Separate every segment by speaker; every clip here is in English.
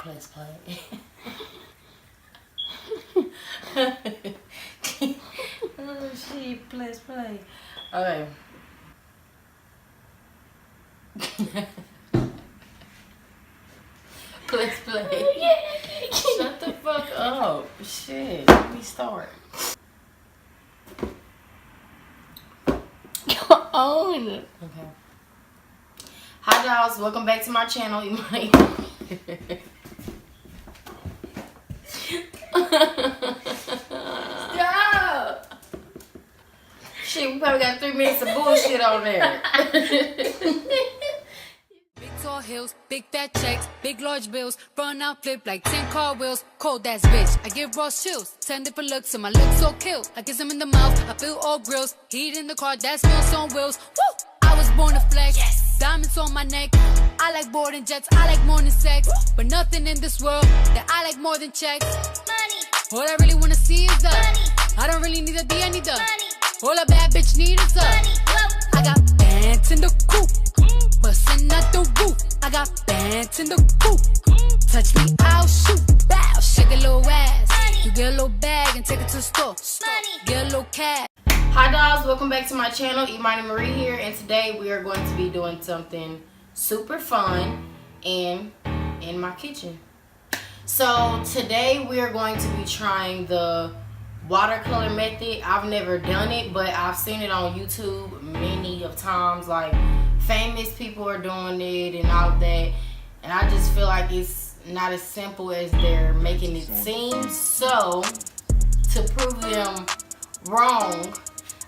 Speaker 1: Let's play. Oh shit, let's play. Okay. Let's play. Shut the fuck up. Shit. Let me start.
Speaker 2: Come on.
Speaker 1: Okay. Hi dolls, welcome back to my channel. You might
Speaker 2: Stop.
Speaker 1: shit, we probably got 3 minutes of bullshit on there.
Speaker 3: Big tall hills, big fat checks, big large bills, run out flip like 10 car wheels, cold ass bitch. I give raw chills, 10 different looks and my looks so kill. I kiss him in the mouth, I feel all grills, heat in the car, that smells on wheels. Woo! I was born to flex, yes. Diamonds on my neck. I like boarding jets, I like more than sex, but nothing in this world that I like more than checks. Money. All I really wanna see is the money. I don't really need a D, I need the money. All a bad bitch need is the money. I got bands in the coupe, bustin' out the roof. I got bands in the coupe. Touch me, I'll shoot. Bow, shake a little ass. Money. You get a little bag and take it to the store. Money. Get a little cash.
Speaker 1: Hi dolls, welcome back to my channel. INSTA here, and today we are going to be doing something super fun in my kitchen. So today we are going to be trying the watercolor method. I've never done it, but I've seen it on YouTube many of times. Like famous people are doing it and all of that, and I just feel like it's not as simple as they're making it seem. So to prove them wrong,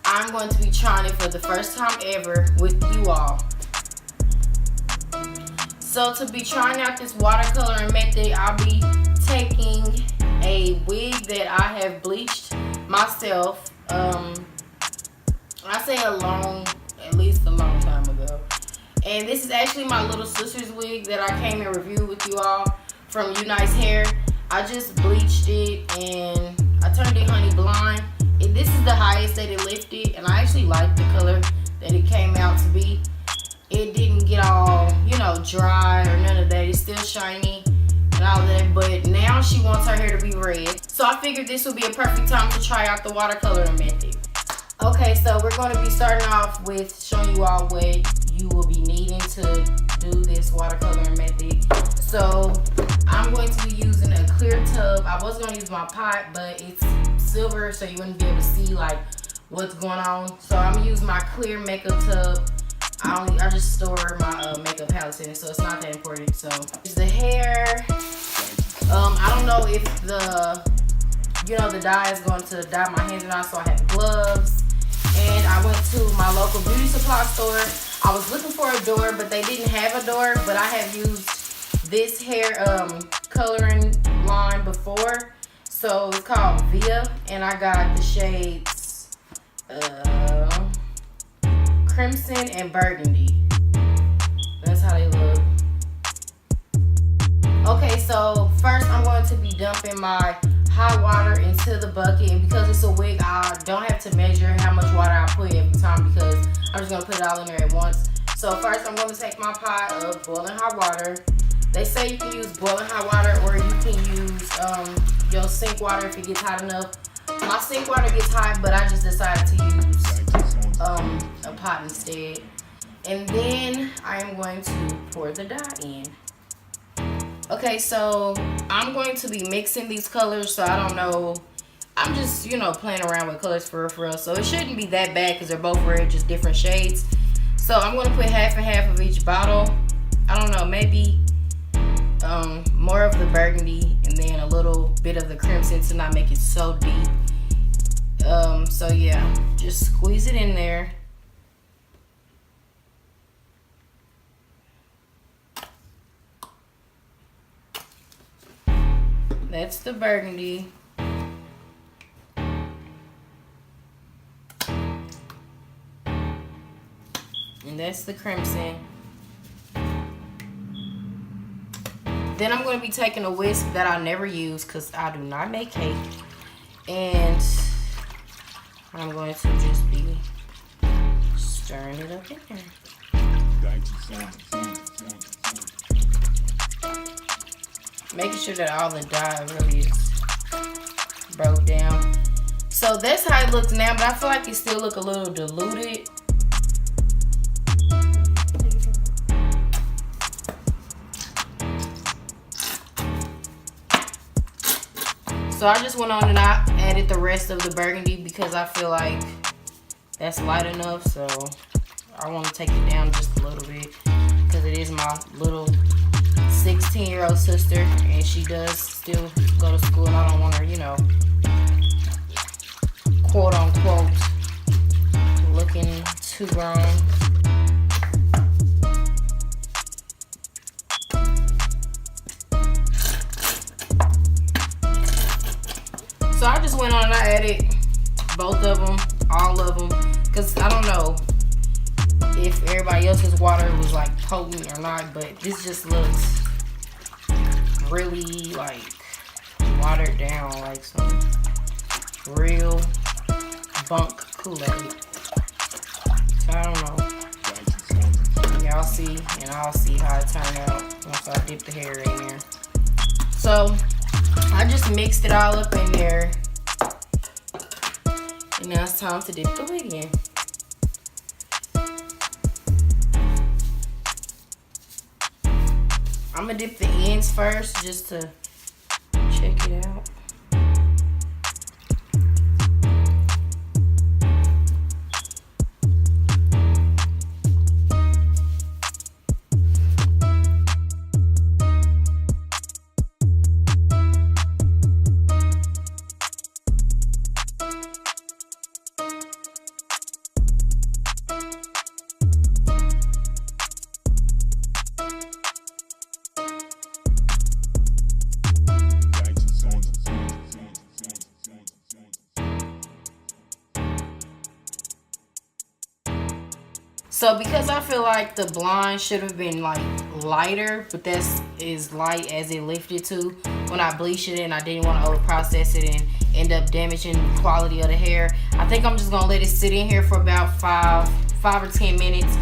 Speaker 1: I'm going to be trying it for the first time ever with you all. So to be trying out this watercoloring method, I'll be taking a wig that I have bleached myself. I say at least a long time ago. And this is actually my little sister's wig that I came and reviewed with you all from UNICE hair. I just bleached it and I turned it honey blonde. And this is the highest that it lifted, and I actually like the color that it came out to be. It didn't get all, you know, dry or none of that. It's still shiny and all that, but now she wants her hair to be red. So I figured this would be a perfect time to try out the watercoloring method. Okay, so we're going to be starting off with showing you all what you will be needing to do this watercoloring method. So I'm going to be using a clear tub. I was going to use my pot, but it's silver, so you wouldn't be able to see like what's going on. So I'm gonna use my clear makeup tub. I just store my makeup palettes in it, so it's not that important. So here's the hair. I don't know if the dye is going to dye my hands or not, so I have gloves. And I went to my local beauty supply store. I was looking for a door, but they didn't have a door. But I have used this hair coloring line before. So it's called Via, and I got the shades Crimson and Burgundy. That's how they look. Okay, so first I'm going to be dumping my hot water into the bucket, and because it's a wig, I don't have to measure how much water I put every time because I'm just going to put it all in there at once. So first I'm going to take my pot of boiling hot water. They say you can use boiling hot water, or you can use your sink water if it gets hot enough. My sink water gets hot, but I just decided to use a pot instead. And then I am going to pour the dye in. Okay, so I'm going to be mixing these colors, so I don't know. I'm just, playing around with colors for real. So it shouldn't be that bad because they're both red, just different shades. So I'm going to put half and half of each bottle. I don't know, maybe more of the burgundy and then a little bit of the crimson to not make it so deep. So yeah, just squeeze it in there. That's the burgundy. And that's the crimson. Then I'm going to be taking a whisk that I never use because I do not make cake. And I'm going to just be stirring it up in there. Making sure that all the dye really is broke down. So that's how it looks now, but I feel like it still look a little diluted. So I just went on and I added the rest of the burgundy because I feel like that's light enough. So I want to take it down just a little bit because it is my little 16-year-old sister and she does still go to school and I don't want her, you know, quote unquote, looking too grown. So I just went on and I added both of them, all of them, because I don't know if everybody else's water was like potent or not, but this just looks really like watered down, like some real bunk Kool-Aid. So I don't know. Y'all see, and I'll see how it turned out once I dip the hair in there. So I just mixed it all up in there. And now it's time to dip the wig in. I'm gonna dip the ends first just to check it out. So because I feel like the blonde should have been like lighter, but that's as light as it lifted to when I bleached it and I didn't want to over process it and end up damaging the quality of the hair. I think I'm just gonna let it sit in here for about five or 10 minutes.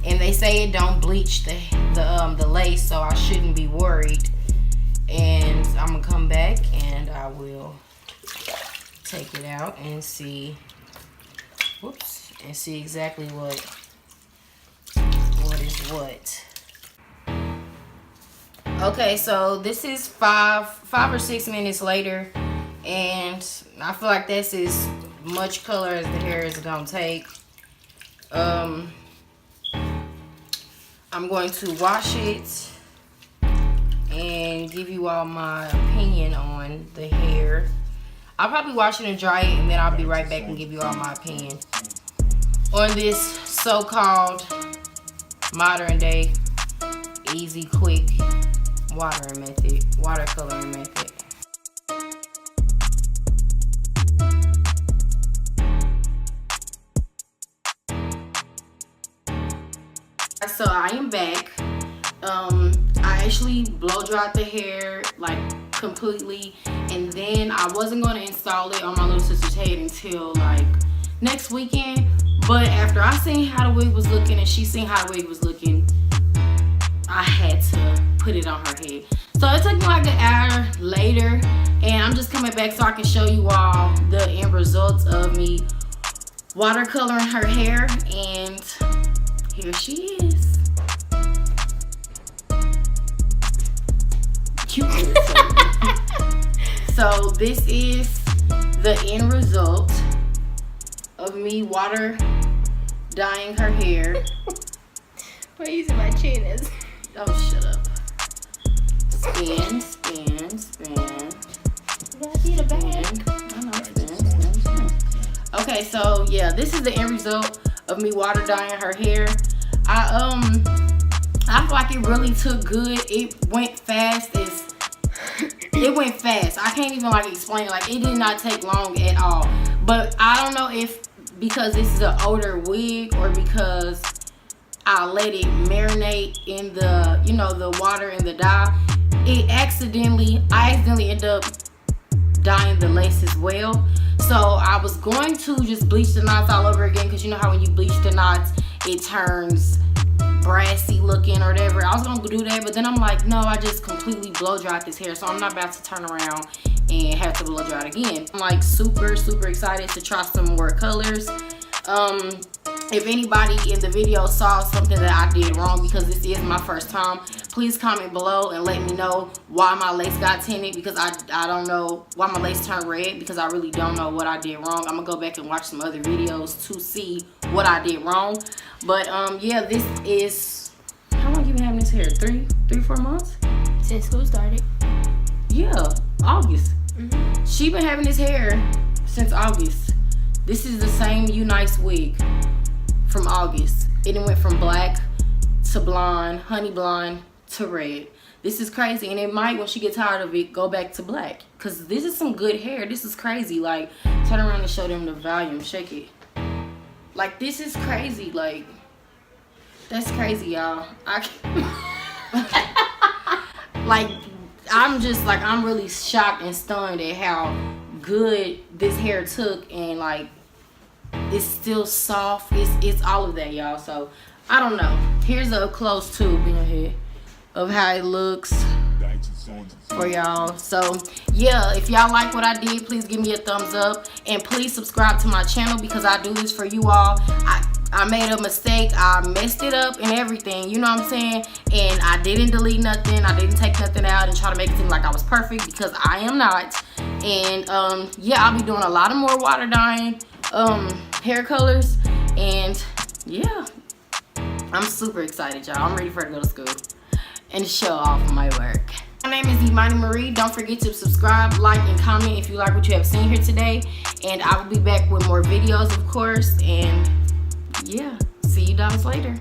Speaker 1: And they say it don't bleach the lace, so I shouldn't be worried. And I'm gonna come back and I will take it out and see, whoops, and see exactly what is what. Okay, so this is five or 6 minutes later, and I feel like that's as much color as the hair is gonna take. I'm going to wash it and give you all my opinion on the hair. I'll probably wash it and dry it, and then I'll be right back and give you all my opinion on this so-called modern day easy quick water coloring method. So I am back. I actually blow dried the hair like completely, and then I wasn't going to install it on my little sister's head until like next weekend. But after I seen how the wig was looking and she seen how the wig was looking, I had to put it on her head. So it took me like an hour later, and I'm just coming back so I can show you all the end results of me watercoloring her hair. And here she is. So this is the end result of me water dyeing her hair.
Speaker 2: We're using my chin as.
Speaker 1: Oh, shut up. Spin, spin, spin.
Speaker 2: Did I need a bag?
Speaker 1: I know, spin. Okay, so yeah, this is the end result of me water dyeing her hair. I feel like it really took good. It went fast. It went fast. I can't even like explain it. Like, it did not take long at all. But I don't know if because this is an older wig or because I let it marinate in the, you know, the water and the dye. I accidentally ended up dyeing the lace as well. So I was going to just bleach the knots all over again, because you know how when you bleach the knots, it turns brassy looking or whatever. I was gonna do that, but then I'm like, no, I just completely blow dried this hair, so I'm not about to turn around and have to blow dry it again. I'm like super excited to try some more colors. If anybody in the video saw something that I did wrong, because this is my first time, please comment below and let me know why my lace got tinted, because I don't know why my lace turned red, because I really don't know what I did wrong. I'm gonna go back and watch some other videos to see what I did wrong. But yeah, this is, how long you been having this hair? 4 months?
Speaker 2: Since school started.
Speaker 1: Yeah, August. She been having this hair since August. This is the same UNICE wig from August. It went from black to blonde, honey blonde to red. This is crazy, and it might, when she gets tired of it, go back to black, because this is some good hair. This is crazy. Like, turn around and show them the volume. Shake it. Like, this is crazy. Like, that's crazy, y'all. Like, I'm just like, I'm really shocked and stunned at how good this hair took, and like, it's still soft. It's all of that, y'all. So I don't know. Here's a close tube in here of how it looks for y'all. So yeah, if y'all like what I did, please give me a thumbs up, and please subscribe to my channel, because I do this for you all. I made a mistake. I messed it up and everything, you know what I'm saying? And I didn't delete nothing. I didn't take nothing out and try to make it seem like I was perfect, because I am not. And yeah, I'll be doing a lot of more water dyeing hair colors, and yeah, I'm super excited, y'all. I'm ready for her to go to school and show off my work. My name is Imani Marie. Don't forget to subscribe, like, and comment if you like what you have seen here today, and I will be back with more videos, of course. And yeah, see you guys later.